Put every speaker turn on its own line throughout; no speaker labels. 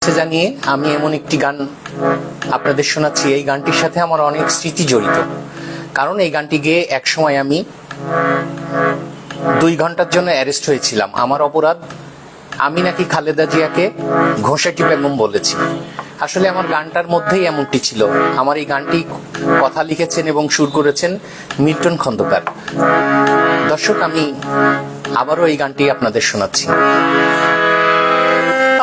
শুভেচ্ছা জানিয়ে আমি এমন একটি গান আপনাদের শোনাচ্ছি। এই গানটির সাথে আমার অনেক স্মৃতি জড়িত, কারণ এই গানটি গেয়ে একসময় আমি 2 ঘন্টার জন্য অ্যারেস্ট হয়েছিলাম। আমার অপরাধ, আমি নাকি খালেদা জিয়াকে ঘোষাটি বেগম বলেছি। আসলে আমার গানটার মধ্যেই এমনটি ছিল। আমার এই গানটি কথা লিখেছেন এবং সুর করেছেন মিল্টন খন্দকার। দর্শক, আমি আবারও এই গানটি আপনাদের শোনাচ্ছি।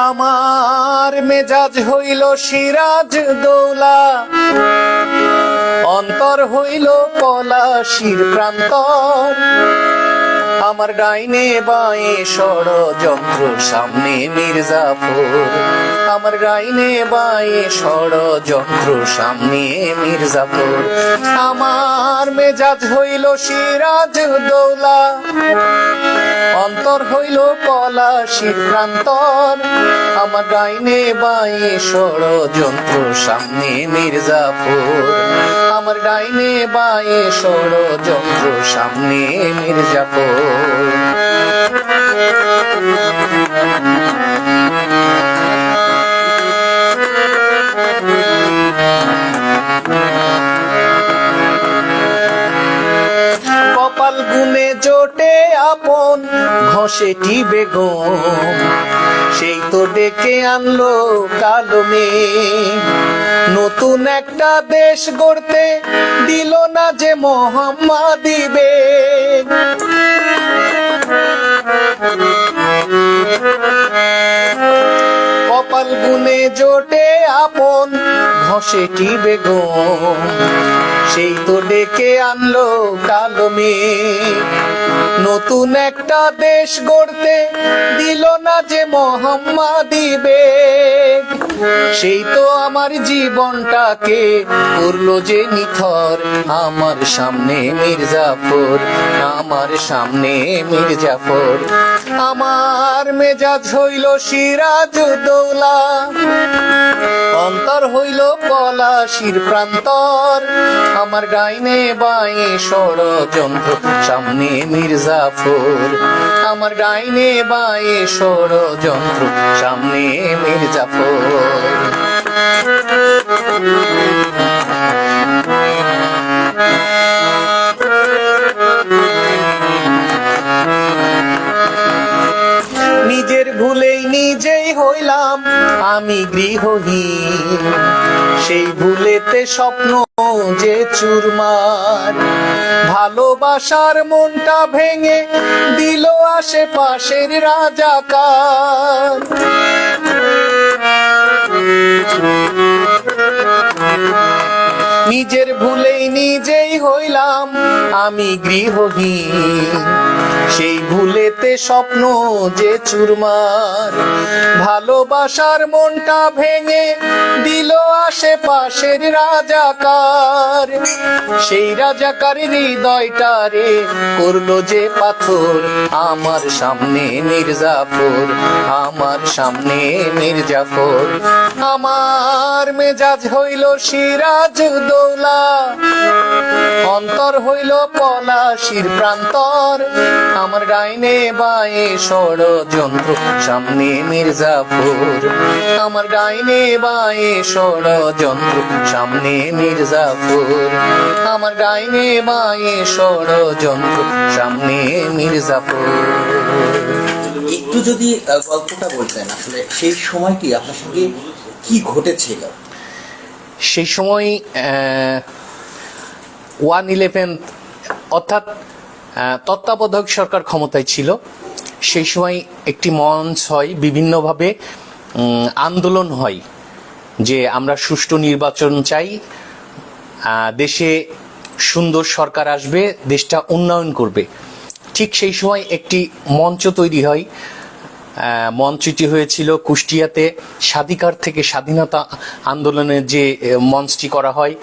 আমার মেজাজ হইল সিরাজ দৌলা, অন্তর হইল পলাশির প্রান্তর। আমার ডাইনে বাঁয়ে ষড়যন্ত্র, সামনে মির্জাফর। আমার ডাইনে বাঁয়ে ষড়যন্ত্র, সামনে মির্জাফর। আমার মেজাজ হইল সিরাজ দৌলা, অন্তর হইল পলাশির প্রান্তর। আমার ডাইনে বাঁয়ে ষড়যন্ত্র, সামনে মির্জাফর। আমার ডাইনে বাঁয়ে ষড়যন্ত্র, সামনে মির্জাফর। কপাল গুনে জোটে আপন ঘষেটি বেগম, সেই তো ডেকে আনলো কালো মেঘ। নতুন একটা দেশ গড়তে দিল না যে মোহাম্মদী বেগ। কপাল গুনে জোটে আপন ঘষেটি বেগম, সেই তো ডেকে আনলো কালো মেঘ। নতুন একটা দেশ গড়তে দিল না যে মোহাম্মদী বেগ। সেই তো আমার জীবনটাকে করলো যে নিথর। আমার সামনে মির্জাফর, আমার সামনে মির্জাফর। আমার মেজাজ হইল সিরাজ দৌলা, অন্তর হইল পলাশির প্রান্তর। আমার ডাইনে বাঁয়ে ষড়যন্ত্র, সামনে মির্জাফর। আমার ডাইনে বাঁয়ে ষড়যন্ত্র, সামনে মির্জাফর। নিজের ভুলেই নিজেই হইলাম আমি গৃহহীন, সেই ভুলেতে স্বপ্ন যে চুরমার। ভালোবাসার মনটা ভেঙে দিল আশেপাশের রাজাকার। নিজের ভুলেই নিজেই হইলাম আমি গৃহহীন, সেই ভুলেতে স্বপ্ন যে চুরমার। ভালোবাসার মনটা ভেঙে দিল আশেপাশের রাজাকার। সেই রাজাকার হৃদয়টারে করলো যে পাথর। আমার সামনে মির্জাফর, আমার সামনে মির্জাফর। আমার মেজাজ হইল সিরাজ দৌলা, অন্তর হইল পলাশির প্রান্তর। আমার ডাইনে বাঁয়ে ষড়যন্ত্র, সামনে মির্জাফর। আমার ডাইনে বাঁয়ে ষড়যন্ত্র, সামনে মির্জাফর। আমার ডাইনে বাঁয়ে ষড়যন্ত্র, সামনে মির্জাফর।
একটু যদি গল্পটা বলতেন, আসলে সেই সময়টি আপনার সঙ্গে কি ঘটেছিল?
সেই সময় 1/11 অর্থাৎ তত্ত্বাবধায়ক সরকার ক্ষমতায় ছিল। সেই সময় একটি মঞ্চ হয়, বিভিন্নভাবে আন্দোলন হয় যে আমরা সুষ্ঠু নির্বাচন চাই, দেশে সুন্দর সরকার আসবে, দেশটা উন্নয়ন করবে। ঠিক সেই সময় একটি মঞ্চ তৈরি হয়। মঞ্চটি হয়েছিল কুষ্টিয়াতে, স্বাধিকার থেকে স্বাধীনতা আন্দোলনের যে মঞ্চটি করা হয়,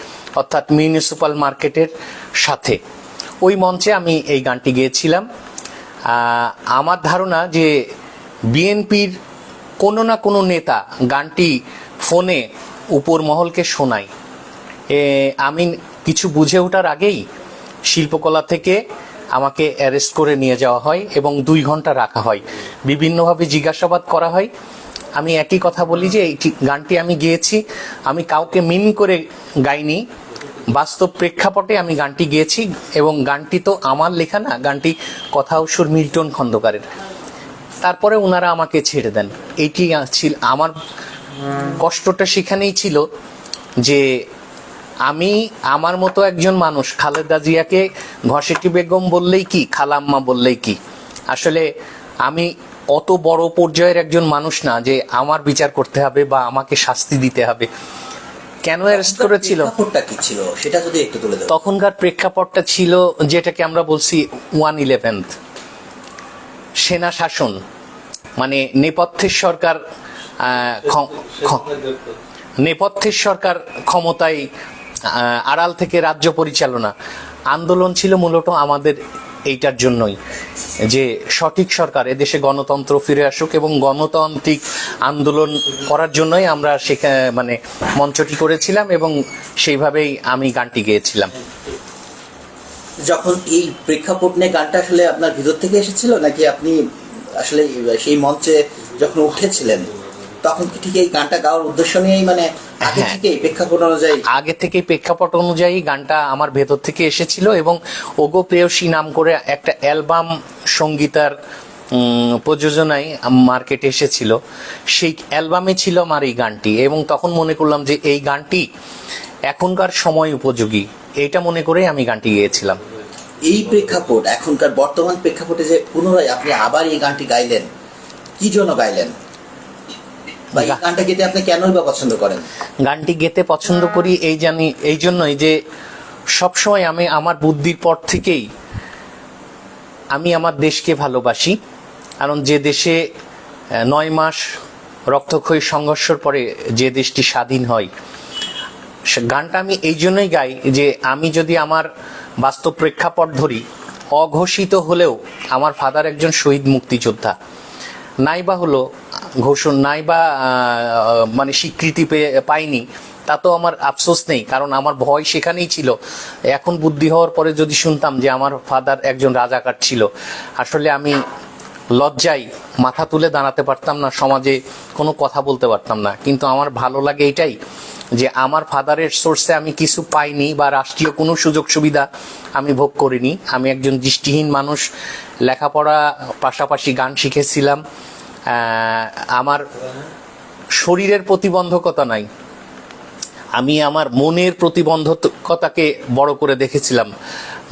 অর্থাৎ মিউনিসিপাল মার্কেটের সাথে। ওই মঞ্চে আমি এই গানটি গেয়েছিলাম। আমার ধারণা যে বিএনপির কোনো না কোনো নেতা গানটি ফোনে উপর মহলকে শোনায়। আমি কিছু বুঝে ওঠার আগেই শিল্পকলা থেকে আমাকে অ্যারেস্ট করে নিয়ে যাওয়া হয় এবং 2 ঘন্টা রাখা হয়। বিভিন্নভাবে জিজ্ঞাসাবাদ করা হয়। আমি একই কথা বলি যে এই গানটি আমি গেয়েছি, আমি কাউকে মিন করে গাইনি, বাস্তব প্রেক্ষাপটে আমি গানটি গেয়েছি। এবং গানটি তো আমার লেখা না, গানটি কথা ও সুর মিল্টন খন্দকারের। তারপরে ওনারা আমাকে ছেড়ে দেন। এইটি ছিল আমার কষ্টটা, সেখানেই ছিল যে আমি আমার মতো একজন মানুষ, খালেদা জিয়াকে ঘসেটি বেগম বললেই কি, খালাম্মা বললেই কি, আসলে আমি অত বড় পর্যায়ের একজন মানুষ না যে আমার বিচার করতে হবে বা আমাকে শাস্তি দিতে হবে। কেন অ্যারেস্ট করেছিল,
প্রেক্ষাপটটা কি ছিল সেটা যদি একটু তুলে দেন।
তখনকার প্রেক্ষাপটটা ছিল যেটাকে আমরা বলছি 1/11 সেনা শাসন, মানে নেপথ্যের সরকার, নেপথ্যের সরকার ক্ষমতায়, আড়াল থেকে রাজ্য পরিচালনা। আন্দোলন ছিল মূলত আমাদের এইটার জন্যই যে সঠিক সরকার, এদেশে গণতন্ত্র ফিরে আসুক, এবং গণতান্ত্রিক আন্দোলন করার জন্যই আমরা সেখানে মানে মঞ্চটি করেছিলাম, এবং সেইভাবেই আমি গানটি গেয়েছিলাম।
যখন এই প্রেক্ষাপট নিয়ে গানটা আসলে আপনার ভিতর থেকে এসেছিল, নাকি আপনি আসলে সেই মঞ্চে যখন উঠেছিলেন তখন কি ঠিক এই গানটা গাওয়ার উদ্দেশ্য নিয়েই, মানে আগে থেকেই প্রেক্ষাপট অনুযায়ী?
আগে থেকে প্রেক্ষাপট অনুযায়ী গানটা আমার ভেতর থেকে এসেছিল, এবং ওগো প্রেয়সী নাম করে একটা অ্যালবাম সঙ্গীতার প্রযোজনায় মার্কেটে এসেছিল। সেই অ্যালবামে ছিল আমার এই গানটি, এবং তখন মনে করলাম যে এই গানটি এখনকার সময় উপযোগী, এইটা মনে করেই আমি গানটি গেয়েছিলাম।
এই প্রেক্ষাপট, এখনকার বর্তমান প্রেক্ষাপটে যে পুনরায় আপনি আবার এই গানটি গাইলেন, কি জন্য গাইলেন, বা এই গানটা গেতে আপনি কেনই বা পছন্দ করেন?
গানটি গেতে পছন্দ করি এই জন্যই যে সবসময় আমি আমার বুদ্ধির পর থেকেই আমি আমার দেশকে ভালোবাসি। কারণ যে দেশে 9 মাস রক্তক্ষয়ী সংঘর্ষের পরে যে দেশটি স্বাধীন হয়, গানটা আমি এই জন্যই গাই যে আমি যদি আমার বাস্তব প্রেক্ষাপট ধরি, অঘোষিত হলেও আমার ফাদার একজন শহীদ মুক্তিযোদ্ধা, নাইবা হলো ঘোষণ, নাইবা মানে স্বীকৃতি পাইনি, তা তো আমার আফসোস নেই, কারণ আমার ভয় সেখানেই ছিল। এখন বুদ্ধি হওয়ার পরে যদি শুনতাম যে আমার ফাদার একজন রাজাকার ছিল, আসলে আমি লজ্জায় মাথা তুলে দাঁড়াতে পারতাম না, সমাজে কোনো কথা বলতে পারতাম না। কিন্তু আমার ভালো লাগে এটাই যে আমার ফাদারের সোর্সে আমি কিছু পাইনি, বা রাষ্ট্রীয় কোনো সুযোগ সুবিধা আমি ভোগ করিনি। আমি একজন দৃষ্টিহীন মানুষ, লেখাপড়া পাশাপাশি গান শিখেছিলাম। আমার শরীরের প্রতিবন্ধকতা নাই, আমি আমার মনের প্রতিবন্ধকতাকে বড় করে দেখেছিলাম।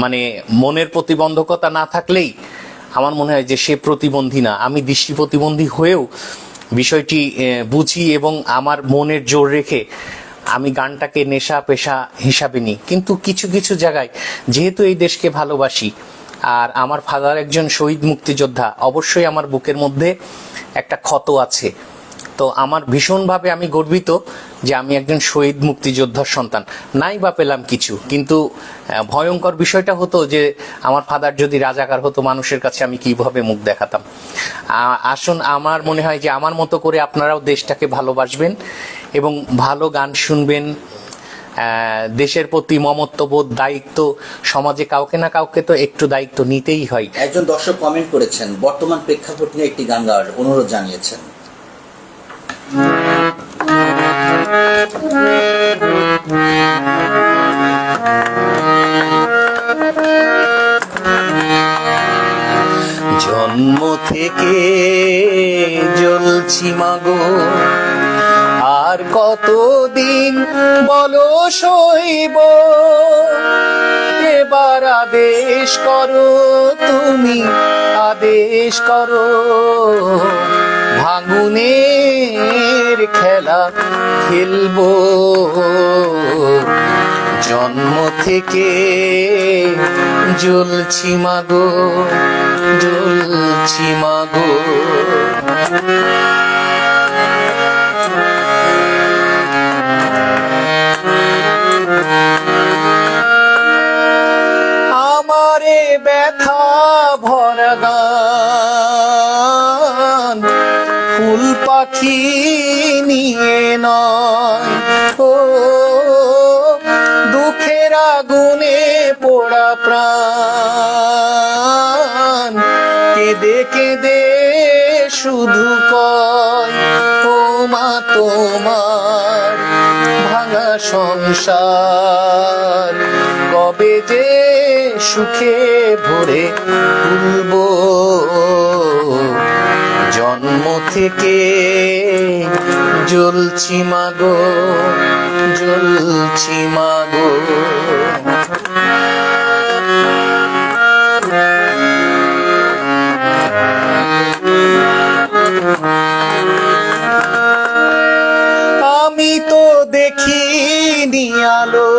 মানে মনের প্রতিবন্ধকতা না থাকলেই আমার মনে হয় যে সে প্রতিবন্ধী না। আমি দৃষ্টি প্রতিবন্ধী হয়েও বিষয়টি বুঝি, এবং আমার মনের জোর রেখে আমি গানটাকে নেশা পেশা হিসাবে নিই। কিন্তু কিছু কিছু জায়গায় যেহেতু এই দেশকে ভালোবাসি, আর আমার ফাদার একজন শহীদ মুক্তিযোদ্ধা, অবশ্যই আমার বুকের মধ্যে একটা ক্ষত আছে। তো আমার ভীষণভাবে আমি গর্বিত যে আমি একজন শহীদ মুক্তিযোদ্ধার সন্তান। নাই বা পেলাম কিছু, কিন্তু ভয়ঙ্কর বিষয়টা হতো যে আমার ফাদার যদি রাজাকার হতো, মানুষের কাছে আমি কিভাবে মুখ দেখাতাম। আসুন, আমার মনে হয় যে আমার মতো করে আপনারাও দেশটাকে ভালোবাসবেন এবং ভালো গান শুনবেন। দেশের প্রতি মমত্ববোধ, দায়িত্ব, সমাজে কাউকে না কাউকে তো একটু দায়িত্ব নিতেই হয়।
একজন দর্শক কমেন্ট করেছেন, বর্তমান প্রেক্ষাপট নিয়ে একটি গান গাওয়ার অনুরোধ জানিয়েছেন।
জন্ম থেকে জ্বলছি মাগো, আর কতদিন বলো সইব, এবার আদেশ করো, তুমি আদেশ করো, ভাঙুনের খেলা খেলবো। জন্ম থেকে জ্বলছি মাগো, জ্বলছি মাগো। আমারে ব্যথা ভরা গান ফুল পাখি নিয়ে নয়, ও দুঃখের আগুনে পোড়া প্রাণ কেঁদে কেঁদে শুধু কয়, ও মা তোমার ভাঙা সংসার কবে যে সুখে ভরে তুলবো, জন্ম থেকে জ্বলছি মাগো, জ্বলছি মাগো। আমি তো দেখিনি আলো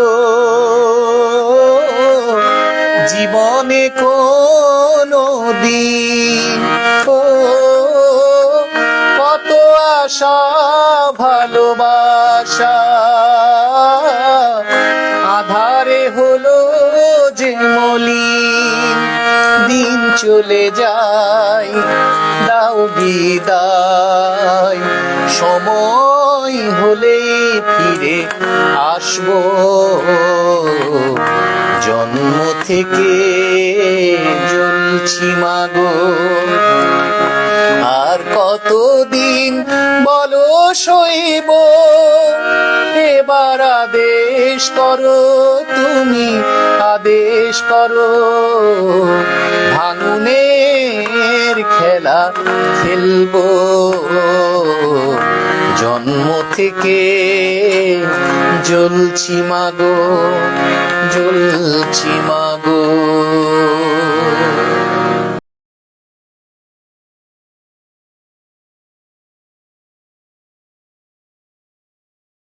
জীবনে কোনো দিন, ও কত আশা ভালোবাসা আধারে হলো যে মলিন, দিন চলে যায় দাও বিদায়, সময় হলে ফিরে আসবো, জন্ম থেকে জ্বলছি মাগো। আর কতদিন বলো সইব, এবার আদেশ করো তুমি, আদেশ করো, ভাঙনের খেলা খেলবো, জন্ম থেকে জ্বলছি মাগো, জ্বলছি।